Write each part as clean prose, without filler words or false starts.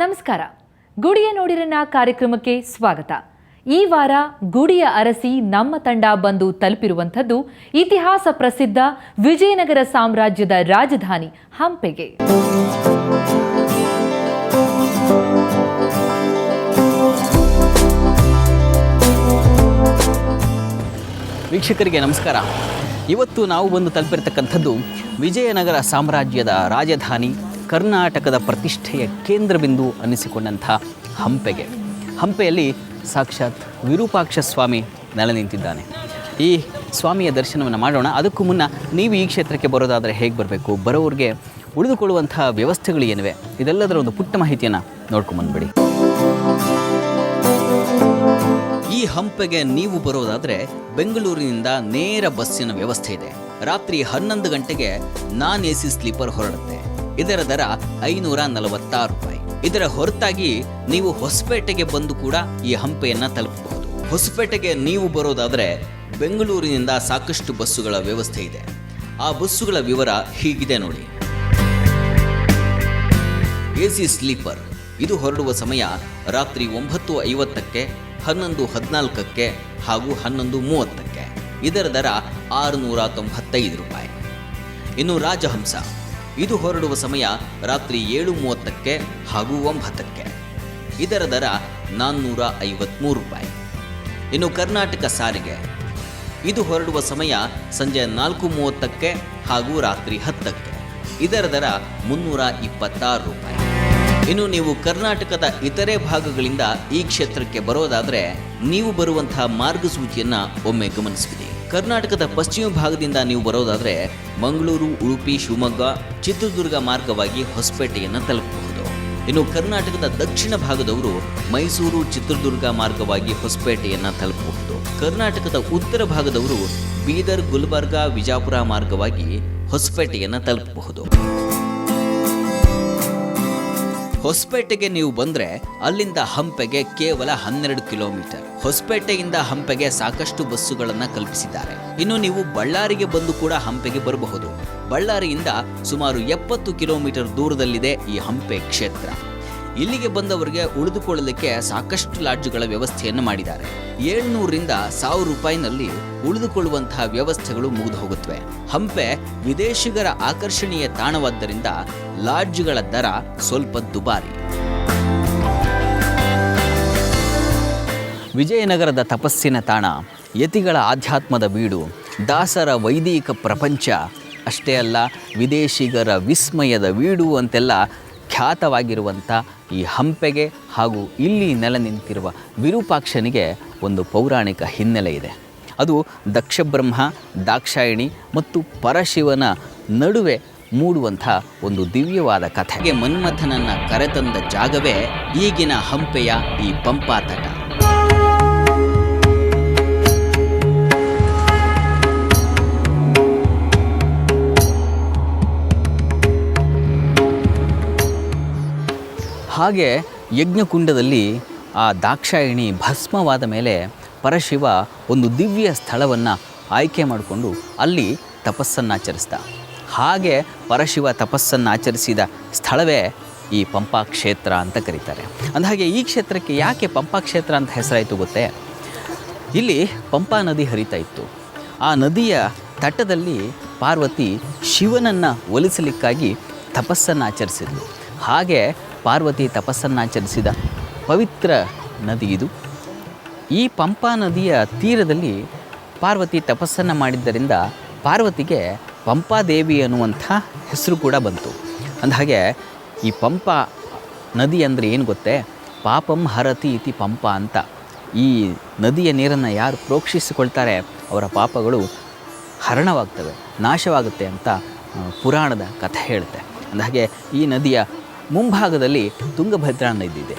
ನಮಸ್ಕಾರ. ಗುಡಿಯ ನೋಡಿರನ ಕಾರ್ಯಕ್ರಮಕ್ಕೆ ಸ್ವಾಗತ. ಈ ವಾರ ಗುಡಿಯ ಅರಸಿ ನಮ್ಮ ತಂಡ ಬಂದು ತಲುಪಿರುವಂಥದ್ದು ಇತಿಹಾಸ ಪ್ರಸಿದ್ಧ ವಿಜಯನಗರ ಸಾಮ್ರಾಜ್ಯದ ರಾಜಧಾನಿ ಹಂಪೆಗೆ. ವೀಕ್ಷಕರಿಗೆ ನಮಸ್ಕಾರ. ಇವತ್ತು ನಾವು ಬಂದು ತಲುಪಿರ್ತಕ್ಕಂಥದ್ದು ವಿಜಯನಗರ ಸಾಮ್ರಾಜ್ಯದ ರಾಜಧಾನಿ, ಕರ್ನಾಟಕದ ಪ್ರತಿಷ್ಠೆಯ ಕೇಂದ್ರ ಬಿಂದು ಅನ್ನಿಸಿಕೊಂಡಂಥ ಹಂಪೆಗೆ. ಹಂಪೆಯಲ್ಲಿ ಸಾಕ್ಷಾತ್ ವಿರೂಪಾಕ್ಷ ಸ್ವಾಮಿ ನೆಲೆ ನಿಂತಿದ್ದಾನೆ. ಈ ಸ್ವಾಮಿಯ ದರ್ಶನವನ್ನು ಮಾಡೋಣ. ಅದಕ್ಕೂ ಮುನ್ನ ನೀವು ಈ ಕ್ಷೇತ್ರಕ್ಕೆ ಬರೋದಾದರೆ ಹೇಗೆ ಬರಬೇಕು, ಬರೋರಿಗೆ ಉಳಿದುಕೊಳ್ಳುವಂಥ ವ್ಯವಸ್ಥೆಗಳು ಏನಿವೆ, ಇದೆಲ್ಲದರ ಒಂದು ಪುಟ್ಟ ಮಾಹಿತಿಯನ್ನು ನೋಡ್ಕೊಂಬಂದ್ಬಿಡಿ. ಈ ಹಂಪೆಗೆ ನೀವು ಬರೋದಾದರೆ ಬೆಂಗಳೂರಿನಿಂದ ನೇರ ಬಸ್ಸಿನ ವ್ಯವಸ್ಥೆ ಇದೆ. ರಾತ್ರಿ 11 ಗಂಟೆಗೆ ನಾನ್ AC ಸ್ಲೀಪರ್ ಹೊರಡುತ್ತೆ. ಇದರ ದರ 546 ರೂಪಾಯಿ. ಇದರ ಹೊರತಾಗಿ ನೀವು ಹೊಸಪೇಟೆಗೆ ಬಂದು ಕೂಡ ಈ ಹಂಪೆಯನ್ನು ತಲುಪಬಹುದು. ಹೊಸಪೇಟೆಗೆ ನೀವು ಬರೋದಾದರೆ ಬೆಂಗಳೂರಿನಿಂದ ಸಾಕಷ್ಟು ಬಸ್ಸುಗಳ ವ್ಯವಸ್ಥೆ ಇದೆ. ಆ ಬಸ್ಸುಗಳ ವಿವರ ಹೀಗಿದೆ ನೋಡಿ. AC ಸ್ಲೀಪರ್ ಇದು ಹೊರಡುವ ಸಮಯ ರಾತ್ರಿ 9:50ಕ್ಕೆ, 11:14ಕ್ಕೆ ಹಾಗೂ 11:30ಕ್ಕೆ. ಇದರ ದರ 695 ರೂಪಾಯಿ. ಇನ್ನು ರಾಜಹಂಸ ಇದು ಹೊರಡುವ ಸಮಯ ರಾತ್ರಿ 7:30ಕ್ಕೆ ಹಾಗೂ 9ಕ್ಕೆ. ಇದರ ದರ 453 ರೂಪಾಯಿ. ಇನ್ನು ಕರ್ನಾಟಕ ಸಾರಿಗೆ ಇದು ಹೊರಡುವ ಸಮಯ ಸಂಜೆ 4:30ಕ್ಕೆ ಹಾಗೂ ರಾತ್ರಿ 10ಕ್ಕೆ. ಇದರ ದರ 326 ರೂಪಾಯಿ. ಇನ್ನು ನೀವು ಕರ್ನಾಟಕದ ಇತರೆ ಭಾಗಗಳಿಂದ ಈ ಕ್ಷೇತ್ರಕ್ಕೆ ಬರೋದಾದರೆ ನೀವು ಬರುವಂತಹ ಮಾರ್ಗಸೂಚಿಯನ್ನು ಒಮ್ಮೆ ಗಮನಿಸಿಬಿಡಿ. ಕರ್ನಾಟಕದ ಪಶ್ಚಿಮ ಭಾಗದಿಂದ ನೀವು ಬರೋದಾದರೆ ಮಂಗಳೂರು, ಉಡುಪಿ, ಶಿವಮೊಗ್ಗ, ಚಿತ್ರದುರ್ಗ ಮಾರ್ಗವಾಗಿ ಹೊಸಪೇಟೆಯನ್ನು ತಲುಪಬಹುದು. ಇನ್ನು ಕರ್ನಾಟಕದ ದಕ್ಷಿಣ ಭಾಗದವರು ಮೈಸೂರು, ಚಿತ್ರದುರ್ಗ ಮಾರ್ಗವಾಗಿ ಹೊಸಪೇಟೆಯನ್ನು ತಲುಪಬಹುದು. ಕರ್ನಾಟಕದ ಉತ್ತರ ಭಾಗದವರು ಬೀದರ್, ಗುಲ್ಬರ್ಗ, ವಿಜಾಪುರ ಮಾರ್ಗವಾಗಿ ಹೊಸಪೇಟೆಯನ್ನು ತಲುಪಬಹುದು. ಹೊಸಪೇಟೆಗೆ ನೀವು ಬಂದರೆ ಅಲ್ಲಿಂದ ಹಂಪೆಗೆ ಕೇವಲ 12 ಕಿಲೋಮೀಟರ್. ಹೊಸಪೇಟೆಯಿಂದ ಹಂಪೆಗೆ ಸಾಕಷ್ಟು ಬಸ್ಸುಗಳನ್ನು ಕಲ್ಪಿಸಿದ್ದಾರೆ. ಇನ್ನು ನೀವು ಬಳ್ಳಾರಿಗೆ ಬಂದು ಕೂಡ ಹಂಪೆಗೆ ಬರಬಹುದು. ಬಳ್ಳಾರಿಯಿಂದ ಸುಮಾರು 70 ಕಿಲೋಮೀಟರ್ ದೂರದಲ್ಲಿದೆ ಈ ಹಂಪೆ ಕ್ಷೇತ್ರ. ಇಲ್ಲಿಗೆ ಬಂದವರಿಗೆ ಉಳಿದುಕೊಳ್ಳಲಿಕ್ಕೆ ಸಾಕಷ್ಟು ಲಾಡ್ಜ್ಗಳ ವ್ಯವಸ್ಥೆಯನ್ನು ಮಾಡಿದ್ದಾರೆ. 700ರಿಂದ 1000 ರೂಪಾಯಿನಲ್ಲಿ ಉಳಿದುಕೊಳ್ಳುವಂತಹ ವ್ಯವಸ್ಥೆಗಳು ಮುಗಿದು ಹೋಗುತ್ತವೆ. ಹಂಪೆ ವಿದೇಶಿಗರ ಆಕರ್ಷಣೀಯ ತಾಣವಾದ್ದರಿಂದ ಲಾಡ್ಜ್ಗಳ ದರ ಸ್ವಲ್ಪ ದುಬಾರಿ. ವಿಜಯನಗರದ ತಪಸ್ಸಿನ ತಾಣ, ಯತಿಗಳ ಆಧ್ಯಾತ್ಮದ ಬೀಡು, ದಾಸರ ವೈದಿಕ ಪ್ರಪಂಚ, ಅಷ್ಟೇ ಅಲ್ಲ ವಿದೇಶಿಗರ ವಿಸ್ಮಯದ ಬೀಡು ಅಂತೆಲ್ಲ ಖ್ಯಾತವಾಗಿರುವಂಥ ಈ ಹಂಪೆಗೆ ಹಾಗೂ ಇಲ್ಲಿ ನೆಲೆ ನಿಂತಿರುವ ವಿರೂಪಾಕ್ಷನಿಗೆ ಒಂದು ಪೌರಾಣಿಕ ಹಿನ್ನೆಲೆ ಇದೆ. ಅದು ದಕ್ಷಬ್ರಹ್ಮ, ದಾಕ್ಷಾಯಿಣಿ ಮತ್ತು ಪರಶಿವನ ನಡುವೆ ಮೂಡುವಂಥ ಒಂದು ದಿವ್ಯವಾದ ಕಥೆಗೆ ಮನ್ಮಥನನ್ನು ಕರೆತಂದ ಜಾಗವೇ ಈಗಿನ ಹಂಪೆಯ ಈ ಪಂಪಾ ತಟ. ಹಾಗೆ ಯಜ್ಞಕುಂಡದಲ್ಲಿ ಆ ದಾಕ್ಷಾಯಿಣಿ ಭಸ್ಮವಾದ ಮೇಲೆ ಪರಶಿವ ಒಂದು ದಿವ್ಯ ಸ್ಥಳವನ್ನು ಆಯ್ಕೆ ಮಾಡಿಕೊಂಡು ಅಲ್ಲಿ ತಪಸ್ಸನ್ನು ಆಚರಿಸಿದ. ಹಾಗೆ ಪರಶಿವ ತಪಸ್ಸನ್ನು ಆಚರಿಸಿದ ಸ್ಥಳವೇ ಈ ಪಂಪಾ ಕ್ಷೇತ್ರ ಅಂತ ಕರೀತಾರೆ. ಅಂದಹಾಗೆ ಈ ಕ್ಷೇತ್ರಕ್ಕೆ ಯಾಕೆ ಪಂಪಾ ಕ್ಷೇತ್ರ ಅಂತ ಹೆಸರಾಯಿತು ಗೊತ್ತೇ? ಇಲ್ಲಿ ಪಂಪಾ ನದಿ ಹರಿತಾ ಇತ್ತು. ಆ ನದಿಯ ತಟದಲ್ಲಿ ಪಾರ್ವತಿ ಶಿವನನ್ನು ಒಲಿಸಲಿಕ್ಕಾಗಿ ತಪಸ್ಸನ್ನು ಆಚರಿಸಿದ್ಳು. ಹಾಗೆ ಪಾರ್ವತಿ ತಪಸ್ಸನ್ನು ಆಚರಿಸಿದ ಪವಿತ್ರ ನದಿ ಇದು. ಈ ಪಂಪಾ ನದಿಯ ತೀರದಲ್ಲಿ ಪಾರ್ವತಿ ತಪಸ್ಸನ್ನು ಮಾಡಿದ್ದರಿಂದ ಪಾರ್ವತಿಗೆ ಪಂಪಾದೇವಿ ಅನ್ನುವಂಥ ಹೆಸರು ಕೂಡ ಬಂತು. ಅಂದಹಾಗೆ ಈ ಪಂಪಾ ನದಿ ಅಂದರೆ ಏನು ಗೊತ್ತೇ? ಪಾಪಂ ಹರತಿ ಇತಿ ಪಂಪಾ ಅಂತ. ಈ ನದಿಯ ನೀರನ್ನು ಯಾರು ಪ್ರೋಕ್ಷಿಸಿಕೊಳ್ತಾರೆ ಅವರ ಪಾಪಗಳು ಹರಣವಾಗ್ತವೆ, ನಾಶವಾಗುತ್ತೆ ಅಂತ ಪುರಾಣದ ಕಥೆ ಹೇಳುತ್ತೆ. ಅಂದಹಾಗೆ ಈ ನದಿಯ ಮುಂಭಾಗದಲ್ಲಿ ತುಂಗಭದ್ರಾ ನದಿ ಇದೆ.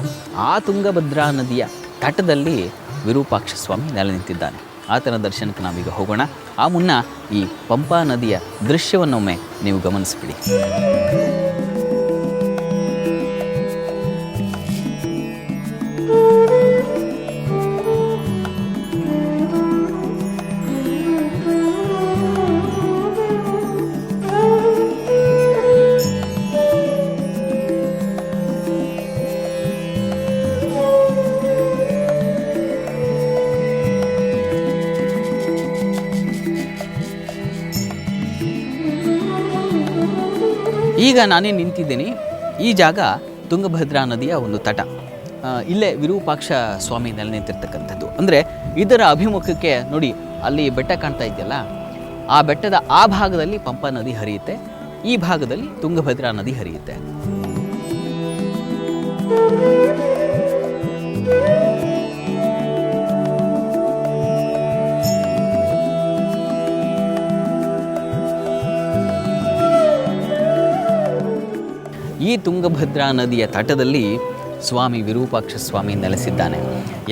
ಆ ತುಂಗಭದ್ರಾ ನದಿಯ ತಟದಲ್ಲಿ ವಿರೂಪಾಕ್ಷ ಸ್ವಾಮಿ ನೆಲೆ ನಿಂತಿದ್ದಾನೆ. ಆತನ ದರ್ಶನಕ್ಕೆ ನಾವೀಗ ಹೋಗೋಣ. ಆ ಮುನ್ನ ಈ ಪಂಪಾ ನದಿಯ ದೃಶ್ಯವನ್ನೊಮ್ಮೆ ನೀವು ಗಮನಿಸಿಬಿಡಿ. ಈಗ ನಾನೇ ನಿಂತಿದ್ದೀನಿ. ಈ ಜಾಗ ತುಂಗಭದ್ರಾ ನದಿಯ ಒಂದು ತಟ. ಇಲ್ಲೇ ವಿರೂಪಾಕ್ಷ ಸ್ವಾಮಿ ನೆಲೆ ನಿಂತಿರ್ತಕ್ಕಂಥದ್ದು. ಅಂದರೆ ಇದರ ಅಭಿಮುಖಕ್ಕೆ ನೋಡಿ, ಅಲ್ಲಿ ಬೆಟ್ಟ ಕಾಣ್ತಾ ಇದೆಯಲ್ಲ, ಆ ಬೆಟ್ಟದ ಆ ಭಾಗದಲ್ಲಿ ಪಂಪಾ ನದಿ ಹರಿಯುತ್ತೆ, ಈ ಭಾಗದಲ್ಲಿ ತುಂಗಭದ್ರಾ ನದಿ ಹರಿಯುತ್ತೆ. ಈ ತುಂಗಭದ್ರಾ ನದಿಯ ತಟದಲ್ಲಿ ಸ್ವಾಮಿ ವಿರೂಪಾಕ್ಷ ಸ್ವಾಮಿ ನೆಲೆಸಿದ್ದಾನೆ.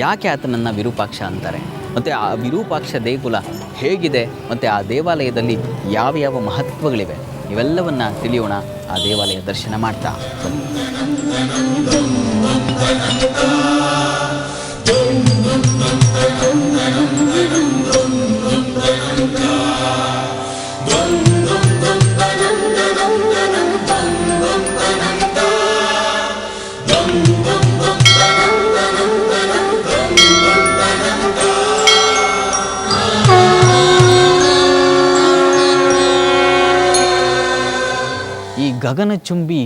ಯಾಕೆ ಆತನನ್ನು ವಿರೂಪಾಕ್ಷ ಅಂತಾರೆ, ಮತ್ತು ಆ ವಿರೂಪಾಕ್ಷ ದೇಗುಲ ಹೇಗಿದೆ, ಮತ್ತು ಆ ದೇವಾಲಯದಲ್ಲಿ ಯಾವ ಯಾವ ಮಹತ್ವಗಳಿವೆ, ಇವೆಲ್ಲವನ್ನು ತಿಳಿಯೋಣ. ಆ ದೇವಾಲಯ ದರ್ಶನ ಮಾಡ್ತಾ ಬನ್ನಿ. ಗಗನಚುಂಬಿ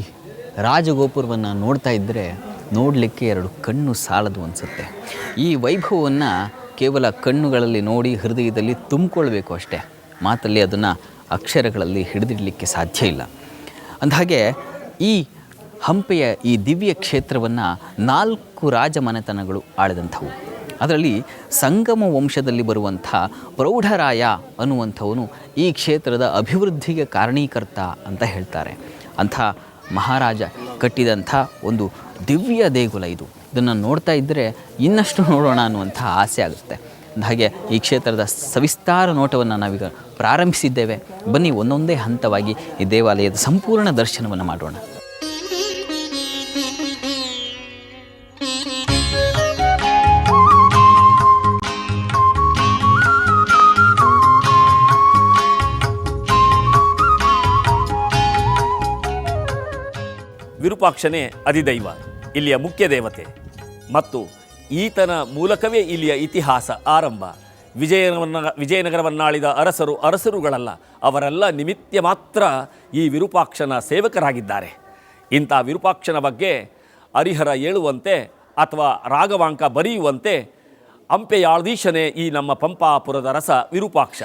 ರಾಜಗೋಪುರವನ್ನು ನೋಡ್ತಾ ಇದ್ದರೆ ನೋಡಲಿಕ್ಕೆ ಎರಡು ಕಣ್ಣು ಸಾಲದು ಅನಿಸುತ್ತೆ. ಈ ವೈಭವವನ್ನು ಕೇವಲ ಕಣ್ಣುಗಳಲ್ಲಿ ನೋಡಿ ಹೃದಯದಲ್ಲಿ ತುಂಬಿಕೊಳ್ಬೇಕು ಅಷ್ಟೇ, ಮಾತಲ್ಲಿ ಅದನ್ನು ಅಕ್ಷರಗಳಲ್ಲಿ ಹಿಡಿದಿಡಲಿಕ್ಕೆ ಸಾಧ್ಯ ಇಲ್ಲ. ಅಂದಹಾಗೆ ಈ ಹಂಪೆಯ ಈ ದಿವ್ಯ ಕ್ಷೇತ್ರವನ್ನು 4 ರಾಜಮನೆತನಗಳು ಆಳಿದಂಥವು. ಅದರಲ್ಲಿ ಸಂಗಮ ವಂಶದಲ್ಲಿ ಬರುವಂಥ ಪ್ರೌಢರಾಯ ಅನ್ನುವಂಥವನು ಈ ಕ್ಷೇತ್ರದ ಅಭಿವೃದ್ಧಿಗೆ ಕಾರಣೀಕರ್ತ ಅಂತ ಹೇಳ್ತಾರೆ. ಅಂಥ ಮಹಾರಾಜ ಕಟ್ಟಿದಂಥ ಒಂದು ದಿವ್ಯ ದೇಗುಲ ಇದು. ಇದನ್ನು ನೋಡ್ತಾ ಇದ್ದರೆ ಇನ್ನಷ್ಟು ನೋಡೋಣ ಅನ್ನುವಂಥ ಆಸೆ ಆಗುತ್ತೆ. ಹಾಗೆ ಈ ಕ್ಷೇತ್ರದ ಸವಿಸ್ತಾರ ನೋಟವನ್ನು ನಾವೀಗ ಪ್ರಾರಂಭಿಸಿದ್ದೇವೆ. ಬನ್ನಿ ಒಂದೊಂದೇ ಹಂತವಾಗಿ ಈ ದೇವಾಲಯದ ಸಂಪೂರ್ಣ ದರ್ಶನವನ್ನು ಮಾಡೋಣ. ವಿರೂಪಾಕ್ಷನೇ ಅಧಿದೈವ, ಇಲ್ಲಿಯ ಮುಖ್ಯ ದೇವತೆ, ಮತ್ತು ಈತನ ಮೂಲಕವೇ ಇಲ್ಲಿಯ ಇತಿಹಾಸ ಆರಂಭ. ವಿಜಯನಗರವನ್ನಾಳಿದ ಅರಸರುಗಳಲ್ಲ, ಅವರೆಲ್ಲ ನಿಮಿತ್ತ ಮಾತ್ರ ಈ ವಿರೂಪಾಕ್ಷನ ಸೇವಕರಾಗಿದ್ದಾರೆ. ಇಂಥ ವಿರೂಪಾಕ್ಷನ ಬಗ್ಗೆ ಹರಿಹರ ಹೇಳುವಂತೆ ಅಥವಾ ರಾಘವಾಂಕ ಬರೆಯುವಂತೆ ಹಂಪೆಯಾಳಧೀಶನೇ ಈ ನಮ್ಮ ಪಂಪಾಪುರದ ರಸ ವಿರೂಪಾಕ್ಷ.